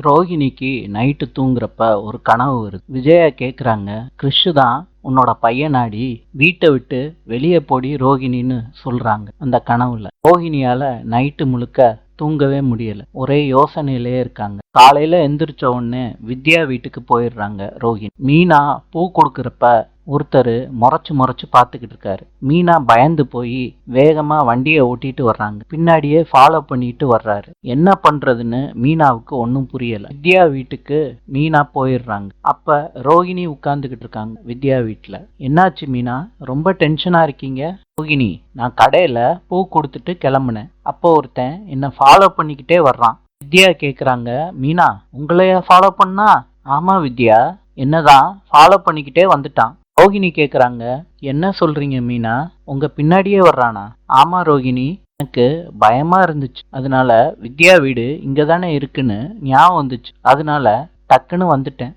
ரோகிணிக்கு night தூங்குறப்ப ஒரு கனவு வருது. விஜயா கேக்குறாங்க, கிறிஷு தான் உன்னோட பையனாடி, வீட்டை விட்டு வெளியே போடி ரோகிணின்னு சொல்றாங்க. அந்த கனவுல ரோகிணியால நைட்டு முழுக்க தூங்கவே முடியல. ஒரே யோசனையிலே இருக்காங்க. காலையில எந்திரிச்ச உடனே வித்யா வீட்டுக்கு போயிடுறாங்க ரோகிணி. மீனா பூ கொடுக்கறப்ப ஒருத்தர் முறைச்சு முறைச்சு பார்த்துக்கிட்டு இருக்காரு. மீனா பயந்து போய் வேகமா வண்டியை ஓட்டிட்டு வர்றாங்க. பின்னாடியே ஃபாலோ பண்ணிட்டு வர்றாரு. என்ன பண்றதுன்னு மீனாவுக்கு ஒன்னும் புரியல. வித்யா வீட்டுக்கு மீனா போயிடுறாங்க. அப்ப ரோகிணி உட்கார்ந்துகிட்டு இருக்காங்க வித்யா வீட்டுல. என்னாச்சு மீனா, ரொம்ப டென்ஷனா இருக்கீங்க? ரோகிணி, நான் கடையில பூ கொடுத்துட்டு கிளம்புனேன். அப்போ ஒருத்தன் என்ன ஃபாலோ பண்ணிக்கிட்டே வர்றான். வித்யா கேக்குறாங்க, மீனா உங்களையா ஃபாலோ பண்ணா? ஆமா வித்யா, என்னதான் ஃபாலோ பண்ணிக்கிட்டே வந்துட்டான். ரோகிணி கேக்குறாங்க, என்ன சொல்றீங்க மீனா, உங்க பின்னாடியே வர்றானா? ஆமா ரோகிணி, எனக்கு பயமா இருந்துச்சு. அதனால வித்யா வீடு இங்கதானே இருக்குன்னு ஞாபகம் வந்துச்சு. அதனால டக்குன்னு வந்துட்டேன்.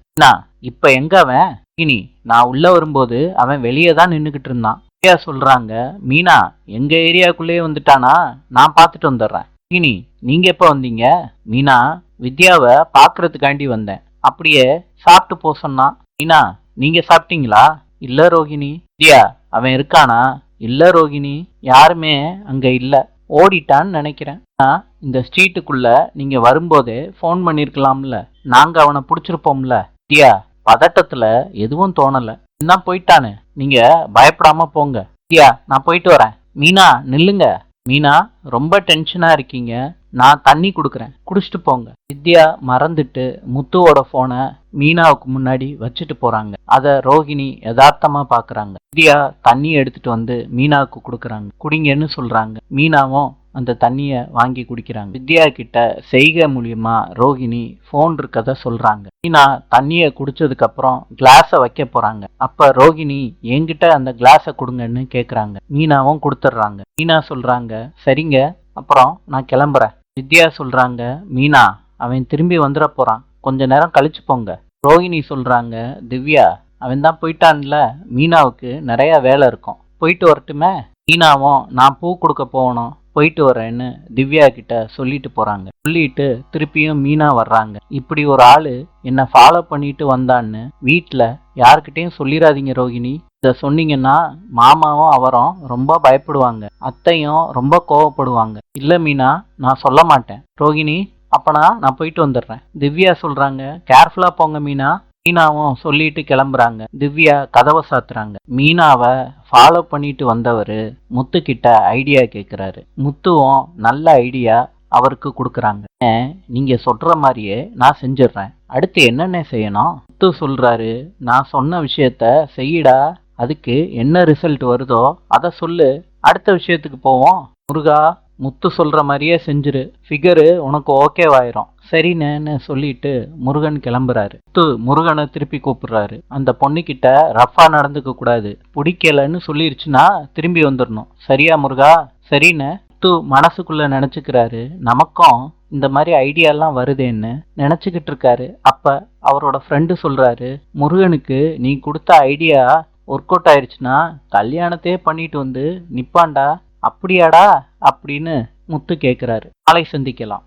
இப்ப எங்க அவன்? ரோகிணி, நான் உள்ள வரும்போது அவன் வெளியே தான் நின்னுகிட்டு இருந்தான். வித்யா சொல்றாங்க, மீனா எங்க ஏரியாக்குள்ளேயே வந்துட்டானா? நான் பார்த்துட்டு வந்துடுறேன். ரோகிணி, நீங்க எப்ப வந்தீங்க? மீனா, வித்யாவை பாக்குறதுக்காண்டி வந்தேன். அப்படியே சாப்பிட்டு போ சொன்னா. மீனா, நீங்க சாப்பிட்டீங்களா? இல்ல ரோகிணி. வித்யா, அவன் இருக்கானா? இல்ல ரோகிணி, யாருமே அங்க இல்ல, ஓடிட்டான்னு நினைக்கிறேன். இந்த ஸ்ட்ரீட்டுக்குள்ள நீங்க வரும்போதே போன் பண்ணிருக்கலாம்ல, நாங்க அவனை புடிச்சிருப்போம்ல. வித்யா பதட்டத்துல எதுவும் தோணல. என்ன போயிட்டானு, நீங்க பயப்படாம போங்க. வித்யா, நான் போயிட்டு வரேன். மீனா நில்லுங்க. மீனா, ரொம்ப டென்ஷனா இருக்கீங்க, நான் தண்ணி கொடுக்குறேன், குடிச்சிட்டு போங்க. வித்யா மறந்துட்டு முத்துவோட போனை மீனாவுக்கு முன்னாடி வச்சுட்டு போறாங்க. அத ரோகிணி யதார்த்தமா பாக்குறாங்க. வித்யா தண்ணி எடுத்துட்டு வந்து மீனாவுக்கு கொடுக்குறாங்க. குடிங்கன்னு சொல்றாங்க. மீனாவும் அந்த தண்ணிய வாங்கி குடிக்கிறாங்க. வித்யா கிட்ட செய்கை மூலியமா ரோகிணி போன் இருக்கத சொல்றாங்க. மீனா தண்ணிய குடிச்சதுக்கு அப்புறம் கிளாஸ வைக்க போறாங்க. அப்ப ரோகிணி என்கிட்ட அந்த கிளாஸ கொடுங்கன்னு கேக்குறாங்க. மீனாவும் கொடுத்துட்றாங்க. மீனா சொல்றாங்க, சரிங்க, அப்புறம் நான் கிளம்புறேன். வித்யா சொல்றாங்க, மீனா அவன் திரும்பி வந்துட போறான், கொஞ்ச நேரம் கழிச்சு போங்க. ரோகிணி சொல்றாங்க, திவ்யா அவன் தான் போயிட்டான்ல, மீனாவுக்கு நிறைய வேலை இருக்கும், போயிட்டு வரட்டுமே. மீனாவும் நான் பூ கொடுக்க போகணும், போயிட்டு வரேன்னு திவ்யா கிட்ட சொல்லிட்டு போறாங்க. சொல்லிட்டு திருப்பியும் மீனா வர்றாங்க. இப்படி ஒரு ஆளு என்ன ஃபாலோ பண்ணிட்டு வந்தான்னு வீட்டுல யாருக்கிட்டையும் சொல்லிடாதீங்க ரோகிணி. இத சொன்னீங்கன்னா மாமாவும் அவரும் ரொம்ப பயப்படுவாங்க, அத்தையும் ரொம்ப கோவப்படுவாங்க. இல்ல மீனா, நான் சொல்ல மாட்டேன். ரோகிணி, அப்பனா நான் போயிட்டு வந்துடுறேன். திவ்யா சொல்றாங்க, கேர்ஃபுல்லா போங்க மீனா. மீனாவும் சொல்லிட்டு கிளம்புறாங்க. திவ்யா கதவை சாத்துறாங்க. மீனாவை ஃபாலோ பண்ணிட்டு வந்தவரு முத்து கிட்ட ஐடியா கேக்குறாரு. முத்துவும் நல்ல ஐடியா அவருக்கு கொடுக்குறாங்க. நீங்க சொல்ற மாதிரியே நான் செஞ்சிடுறேன், அடுத்து என்னென்ன செய்யணும்? முத்து சொல்றாரு, நான் சொன்ன விஷயத்த செய்யடா, அதுக்கு என்ன ரிசல்ட் வருதோ அதை சொல்லு, அடுத்த விஷயத்துக்கு போவோம். முருகா, முத்து சொல்ற மாதிரியே செஞ்சிரு, ஃபிகரு உனக்கு ஓகேவாயிரும். சரின்னு சொல்லிட்டு முருகன் கிளம்புறாரு. முத்து முருகனை திருப்பி கூப்பிடுறாரு. அந்த பொண்ணுகிட்ட ரஃபா நடந்துக்க கூடாது, பிடிக்கலன்னு சொல்லிருச்சுன்னா திரும்பி வந்துடணும், சரியா முருகா? சரின்னு முத்து மனசுக்குள்ள நினைச்சுக்கிறாரு. நமக்கும் இந்த மாதிரி ஐடியா எல்லாம் வருதேன்னு நினைச்சுக்கிட்டு இருக்காரு. அப்ப அவரோட ஃப்ரெண்டு சொல்றாரு, முருகனுக்கு நீ கொடுத்த ஐடியா ஒர்க் அவுட் ஆயிடுச்சுன்னா கல்யாணத்தையே பண்ணிட்டு வந்து நிப்பாண்டா. அப்படியாடா அப்படின்னு முத்து கேக்குறாரு. நாளை சந்திக்கலாம்.